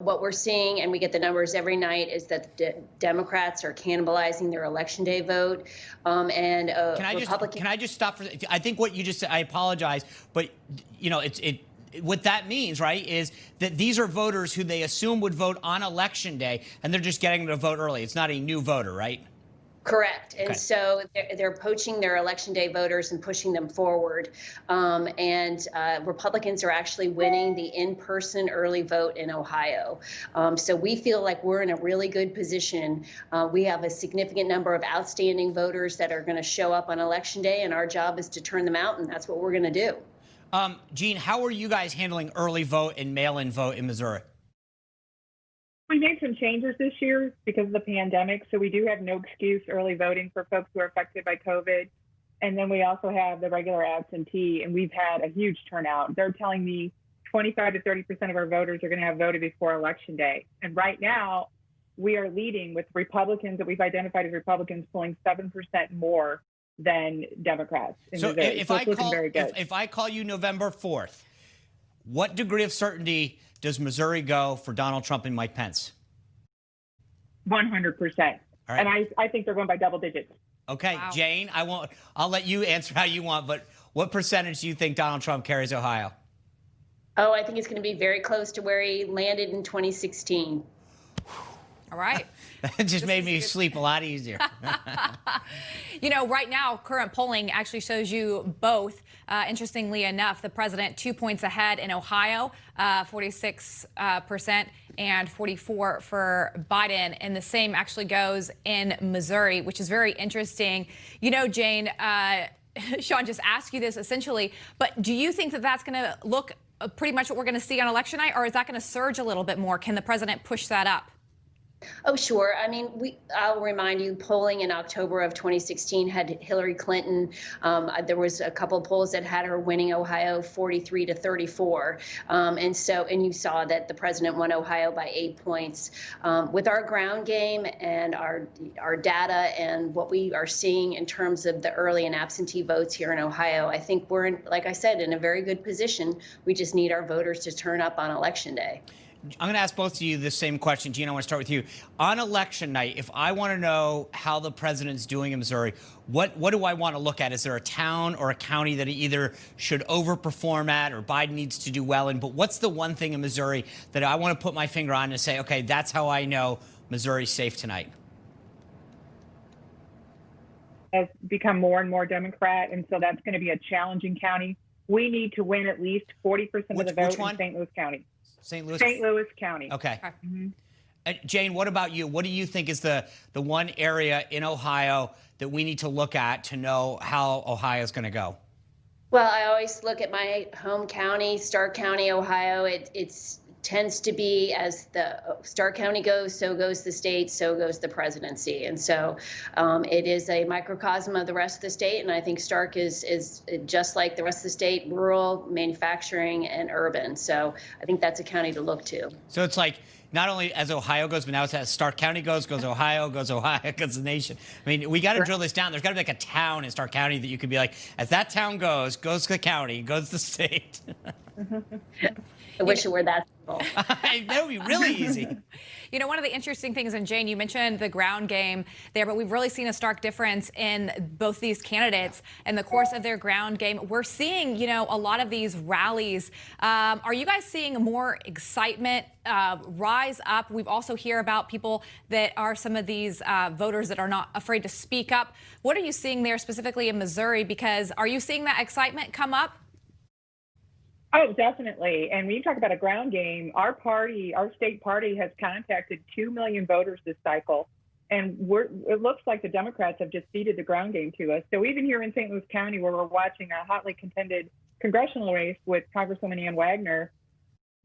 What we're seeing, and we get the numbers every night, is that the Democrats are cannibalizing their election day vote, and Republicans. Can I just stop for? I think what you just said. I apologize, but you know, what that means, right, is that these are voters who they assume would vote on election day, and they're just getting them to vote early. It's not a new voter, right? Correct. And Okay. so they're poaching their election day voters and pushing them forward. Republicans are actually winning the in-person early vote in Ohio. So we feel like we're in a really good position. We have a significant number of outstanding voters that are going to show up on election day, and our job is to turn them out, and that's what we're going to do. Jean, how are you guys handling early vote and mail-in vote in Missouri? We made some changes this year because of the pandemic. So we do have no excuse early voting for folks who are affected by COVID. And then we also have the regular absentee, and we've had a huge turnout. They're telling me 25 to 30% of our voters are going to have voted before Election Day. And right now, we are leading with Republicans that we've identified as Republicans polling 7% more than Democrats. So it's looking very good. if I call you November 4th, what degree of certainty does Missouri go for Donald Trump and Mike Pence? 100%. Right. And I think they're going by double digits. Okay, Wow. Jane, I'll let you answer how you want, but what percentage do you think Donald Trump carries Ohio? Oh, I think it's going to be very close to where he landed in 2016. All right. That just made me sleep a lot easier. You know, right now, current polling actually shows you both. Interestingly enough, the president 2 points ahead in Ohio, 46% and 44% for Biden. And the same actually goes in Missouri, which is very interesting. You know, Jane, Sean just asked you this essentially, but do you think that that's going to look pretty much what we're going to see on election night, or is that going to surge a little bit more? Can the president push that up? Oh, sure. I mean, I'll remind you, polling in October of 2016 had Hillary Clinton. There was a couple of polls that had her winning Ohio 43 to 34. And you saw that the president won Ohio by 8 points. With our ground game and our data and what we are seeing in terms of the early and absentee votes here in Ohio, I think we're, like I said, in a very good position. We just need our voters to turn up on Election Day. I'm going to ask both of you the same question. Gina, I want to start with you. On election night, if I want to know how the president's doing in Missouri, what do I want to look at? Is there a town or a county that he either should overperform at or Biden needs to do well in? But what's the one thing in Missouri that I want to put my finger on and say, okay, that's how I know Missouri's safe tonight? Has become more and more Democrat, and so that's going to be a challenging county. We need to win at least 40% of the vote in St. Louis County. St. Louis? St. Louis County. Okay. Mm-hmm. Jane, what about you? What do you think is the one area in Ohio that we need to look at to know how Ohio is going to go? Well, I always look at my home county, Stark County, Ohio. It tends to be, as the Stark County goes, so goes the state, so goes the presidency. And so it is a microcosm of the rest of the state. And I think Stark is just like the rest of the state, rural, manufacturing, and urban. So I think that's a county to look to. So it's like not only as Ohio goes, but now it's as Stark County goes Ohio, goes the nation. I mean, we got to drill this down. There's got to be like a town in Stark County that you could be like, as that town goes the county, goes the state. I wish it were that simple. That would be really easy. You know, one of the interesting things, and Jane, you mentioned the ground game there, but we've really seen a stark difference in both these candidates in the course of their ground game. We're seeing, you know, a lot of these rallies. Are you guys seeing more excitement rise up? We've also hear about people that are some of these voters that are not afraid to speak up. What are you seeing there specifically in Missouri? Because are you seeing that excitement come up? Oh, definitely. And when you talk about a ground game, our state party has contacted 2 million voters this cycle. And it looks like the Democrats have just ceded the ground game to us. So even here in St. Louis County, where we're watching a hotly contended congressional race with Congresswoman Ann Wagner,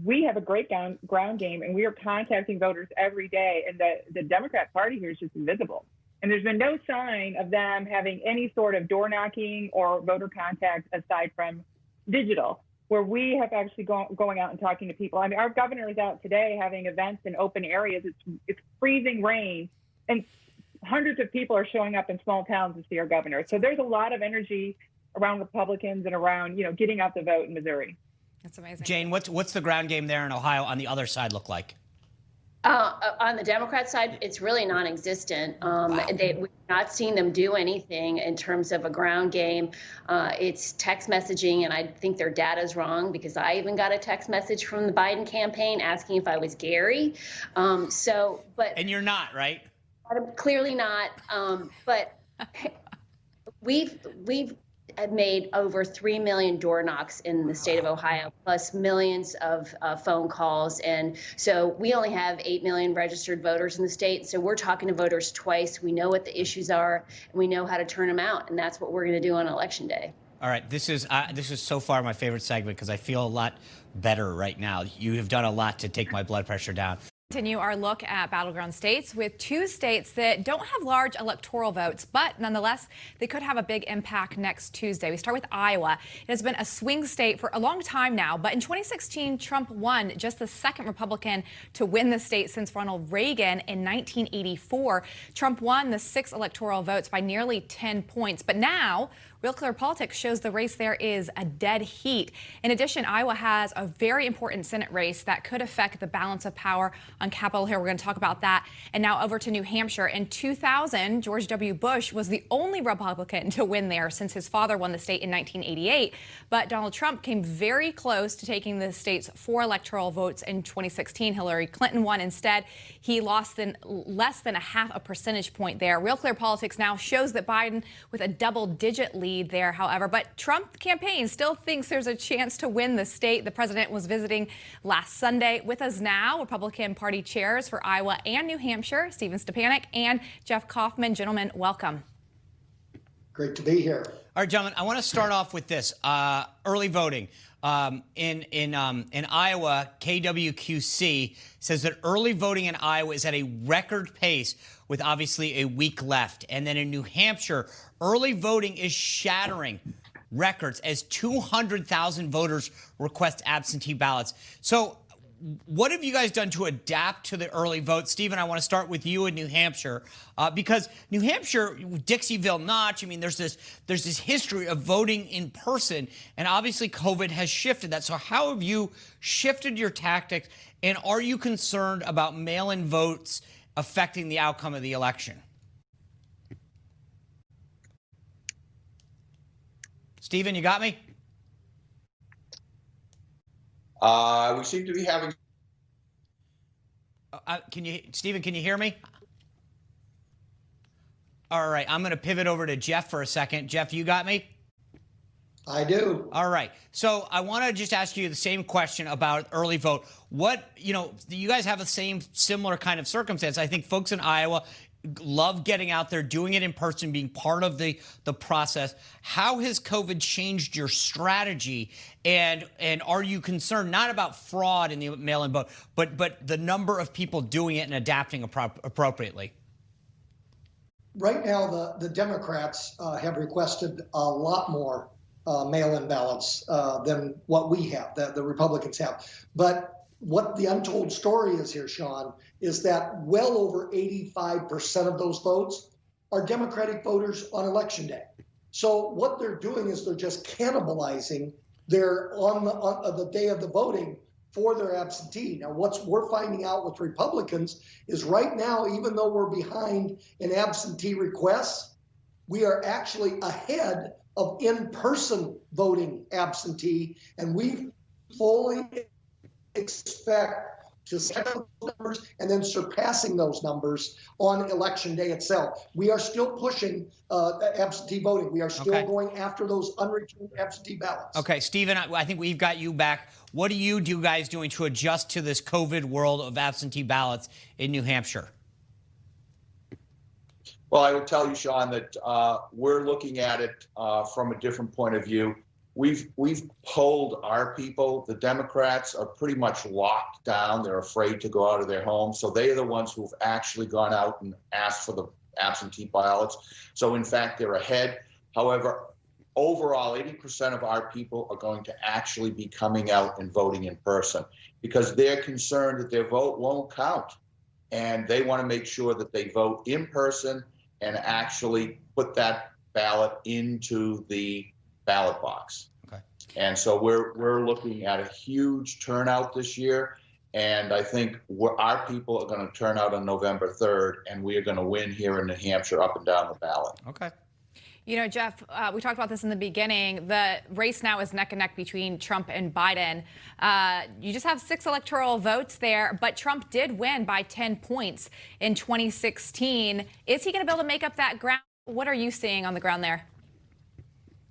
we have a great ground game, and we are contacting voters every day. And the Democrat Party here is just invisible. And there's been no sign of them having any sort of door knocking or voter contact aside from digital, where we have actually going out and talking to people. I mean, our governor is out today having events in open areas. It's freezing rain, and hundreds of people are showing up in small towns to see our governor. So there's a lot of energy around Republicans and around, you know, getting out the vote in Missouri. That's amazing. Jane, what's the ground game there in Ohio on the other side look like? On the Democrat side, it's really non-existent. We've not seen them do anything in terms of a ground game. It's text messaging, and I think their data is wrong because I even got a text message from the Biden campaign asking if I was Gary. And you're not, right? I'm clearly not. But we've made over 3 million door knocks in the state of Ohio, plus millions of phone calls. And so we only have 8 million registered voters in the state. So we're talking to voters twice. We know what the issues are, and we know how to turn them out. And that's what we're going to do on Election Day. All right, this is so far my favorite segment because I feel a lot better right now. You have done a lot to take my blood pressure down. Continue our look at battleground states with 2 states that don't have large electoral votes, but nonetheless, they could have a big impact next Tuesday. We start with Iowa. It has been a swing state for a long time now, but in 2016, Trump won, just the second Republican to win the state since Ronald Reagan in 1984. Trump won the 6 electoral votes by nearly 10 points, but now Real Clear Politics shows the race there is a dead heat. In addition, Iowa has a very important Senate race that could affect the balance of power on Capitol Hill. We're going to talk about that. And now over to New Hampshire. In 2000, George W. Bush was the only Republican to win there since his father won the state in 1988. But Donald Trump came very close to taking the state's 4 electoral votes in 2016. Hillary Clinton won instead. He lost less than a half a percentage point there. Real Clear Politics now shows that Biden with a double-digit lead there, however, but Trump campaign still thinks there's a chance to win the state. The president was visiting last Sunday. With us now, Republican Party chairs for Iowa and New Hampshire, Stephen Stepanek and Jeff Kaufman. Gentlemen, welcome. Great to be here. All right, gentlemen, I want to start off with this early voting. In Iowa, KWQC says that early voting in Iowa is at a record pace with obviously a week left. And then in New Hampshire, early voting is shattering records as 200,000 voters request absentee ballots. So what have you guys done to adapt to the early vote? Stephen, I want to start with you in New Hampshire because New Hampshire, Dixieville Notch, I mean, there's this history of voting in person, and obviously COVID has shifted that. So how have you shifted your tactics, and are you concerned about mail-in votes affecting the outcome of the election? Stephen, you got me? We seem to be having. Stephen, can you hear me? All right, I'm going to pivot over to Jeff for a second. Jeff, you got me? I do. All right. So I want to just ask you the same question about early vote. You guys have the similar kind of circumstance. I think folks in Iowa love getting out there, doing it in person, being part of the process. How has COVID changed your strategy? And are you concerned not about fraud in the mail-in vote, but the number of people doing it and adapting appropriately? Right now, the Democrats have requested a lot more mail-in ballots than what we have, that the Republicans have. But what the untold story is here, Sean, is that well over 85% of those votes are Democratic voters on Election Day. So what they're doing is they're just cannibalizing their on the day of the voting for their absentee. Now, what we're finding out with Republicans is right now, even though we're behind in absentee requests, we are actually ahead of in-person voting absentee, and we fully expect to set those numbers and then surpassing those numbers on Election Day itself. We are still pushing absentee voting. We are still going after those unreturned absentee ballots. Okay, Stephen, I think we've got you back. What are you guys doing to adjust to this COVID world of absentee ballots in New Hampshire? Well, I would tell you, Sean, that we're looking at it from a different point of view. We've polled our people. The Democrats are pretty much locked down. They're afraid to go out of their homes. So they are the ones who've actually gone out and asked for the absentee ballots. So in fact, they're ahead. However, overall, 80% of our people are going to actually be coming out and voting in person because they're concerned that their vote won't count. And they want to make sure that they vote in person and actually put that ballot into the ballot box. Okay. And so we're looking at a huge turnout this year. And I think our people are going to turn out on November 3rd, and we are going to win here in New Hampshire up and down the ballot. Okay. You know, Jeff, we talked about this in the beginning. The race now is neck and neck between Trump and Biden. You just have 6 electoral votes there, but Trump did win by 10 points in 2016. Is he going to be able to make up that ground? What are you seeing on the ground there?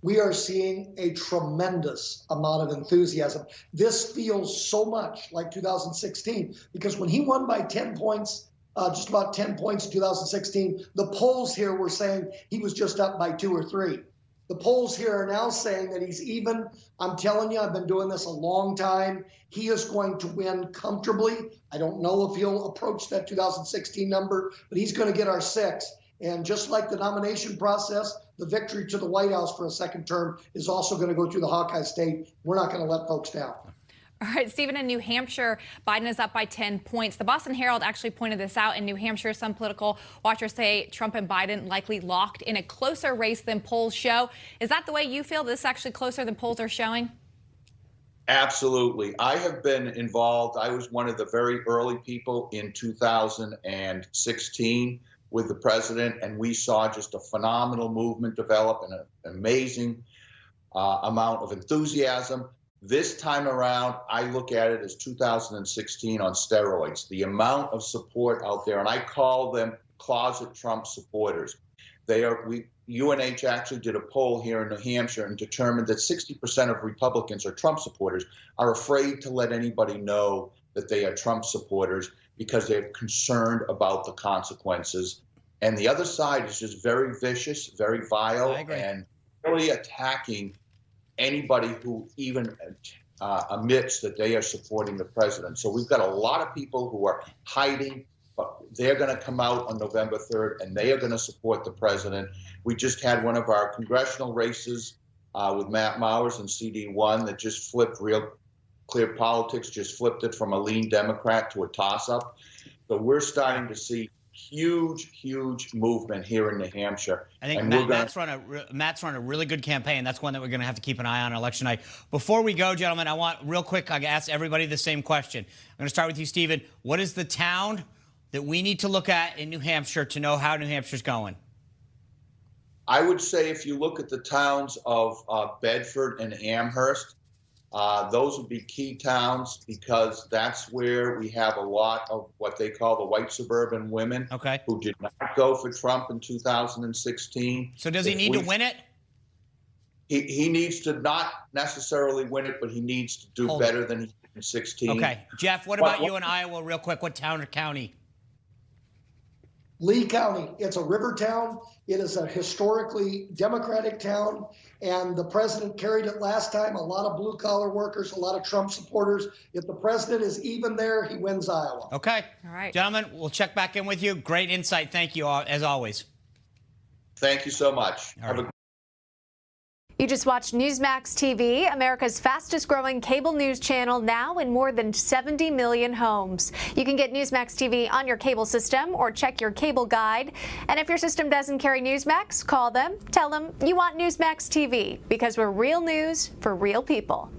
We are seeing a tremendous amount of enthusiasm. This feels so much like 2016 because when he won by 10 points, just about 10 points in 2016, the polls here were saying he was just up by 2 or 3. The polls here are now saying that he's even. I'm telling you, I've been doing this a long time. He is going to win comfortably. I don't know if he'll approach that 2016 number, but he's going to get our 6. And just like the nomination process, the victory to the White House for a second term is also going to go through the Hawkeye State. We're not going to let folks down. All right, Stephen, in New Hampshire, Biden is up by 10 points. The Boston Herald actually pointed this out. In New Hampshire, some political watchers say Trump and Biden likely locked in a closer race than polls show. Is that the way you feel? This is actually closer than polls are showing? Absolutely. I have been involved. I was one of the very early people in 2016 with the president, and we saw just a phenomenal movement develop and an amazing amount of enthusiasm. This time around, I look at it as 2016 on steroids. The amount of support out there, and I call them closet Trump supporters. UNH actually did a poll here in New Hampshire and determined that 60% of Republicans or Trump supporters are afraid to let anybody know that they are Trump supporters because they're concerned about the consequences. And the other side is just very vicious, very vile, and really attacking anybody who even admits that they are supporting the president. So we've got a lot of people who are hiding, but they're going to come out on November 3rd, and they are going to support the president. We just had one of our congressional races with Matt Mowers and CD1 that just flipped. Real Clear Politics just flipped it from a lean Democrat to a toss-up. So we're starting to see huge movement here in New Hampshire. I think Matt's run a really good campaign. That's one that we're going to have to keep an eye on election night. Before we go, gentlemen, I want real quick, I ask everybody the same question. I'm going to start with you, Stephen. What is the town that we need to look at in New Hampshire to know how New Hampshire's going? I would say if you look at the towns of Bedford and Amherst, those would be key towns because that's where we have a lot of what they call the white suburban women who did not go for Trump in 2016. So does he need to win it? He needs to not necessarily win it, but he needs to do better than he did in 16. Okay. Jeff, what about you in Iowa real quick? What town or county? Lee County. It's a river town. It is a historically Democratic town, and the president carried it last time. A lot of blue-collar workers, a lot of Trump supporters. If the president is even there, he wins Iowa. Okay. All right. Gentlemen, we'll check back in with you. Great insight. Thank you, as always. Thank you so much. You just watched Newsmax TV, America's fastest growing cable news channel, now in more than 70 million homes. You can get Newsmax TV on your cable system or check your cable guide. And if your system doesn't carry Newsmax, call them, tell them you want Newsmax TV, because we're real news for real people.